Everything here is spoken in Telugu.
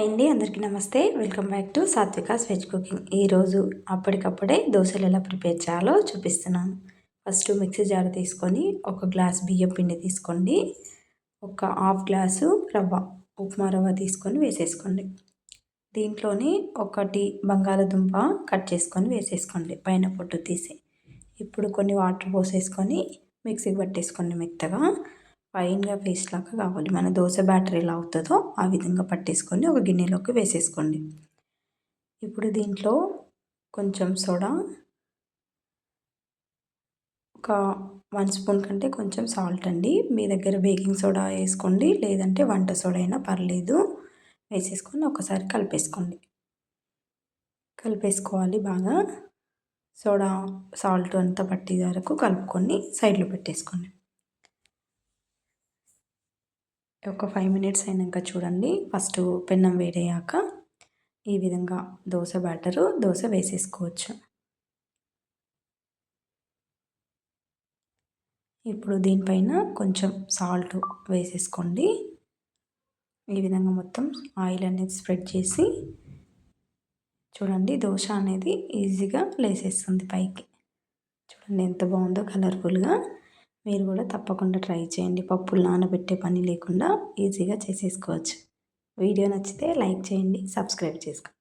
హాయ్ అండి, అందరికీ నమస్తే. Welcome back to Satvika's veg cooking. ఈరోజు అప్పటికప్పుడే దోశలు ఎలా ప్రిపేర్ చేయాలో చూపిస్తున్నాను. ఫస్ట్ మిక్సీ జార్ తీసుకొని ఒక గ్లాస్ బియ్యం పిండి తీసుకోండి. ఒక హాఫ్ గ్లాసు రవ్వ, ఉప్మా రవ్వ తీసుకొని వేసేసుకోండి. దీంట్లోని ఒకటి బంగాళదుంప కట్ చేసుకొని వేసేసుకోండి, పైన పొట్టు తీసి. ఇప్పుడు కొన్ని వాటర్ పోసేసుకొని మిక్సీకి పట్టేసుకోండి మెత్తగా. ఫైన్గా పేస్ట్ లాగా కావాలి. మన దోశ బ్యాటర్ ఎలా అవుతుందో ఆ విధంగా పట్టేసుకొని ఒక గిన్నెలోకి వేసేసుకోండి. ఇప్పుడు దీంట్లో కొంచెం సోడా, ఒక 1 స్పూన్ కంటే కొంచెం సాల్ట్ అండి. మీ దగ్గర బేకింగ్ సోడా వేసుకోండి, లేదంటే వంట సోడా అయినా పర్లేదు. వేసేసుకొని ఒకసారి కలిపేసుకోవాలి బాగా. సోడా సాల్ట్ అంతా పట్టే వరకు కలుపుకొని సైడ్లో పెట్టేసుకోండి. ఒక 5 మినిట్స్ అయినాక చూడండి, ఫస్ట్ పెన్నం వేడయ్యాక ఈ విధంగా దోశ వేసేసుకోవచ్చు. ఇప్పుడు దీనిపైన కొంచెం సాల్ట్ వేసేసుకోండి. ఈ విధంగా మొత్తం ఆయిల్ అనేది స్ప్రెడ్ చేసి చూడండి, దోశ అనేది ఈజీగా లేసేస్తుంది పైకి. చూడండి ఎంత బాగుందో కలర్ఫుల్గా. మీరు కూడా తప్పకుండా ట్రై చేయండి. పప్పులు నానబెట్టే పని లేకుండా ఈజీగా చేసేసుకోవచ్చు. వీడియో నచ్చితే లైక్ చేయండి, సబ్స్క్రైబ్ చేసుకోండి.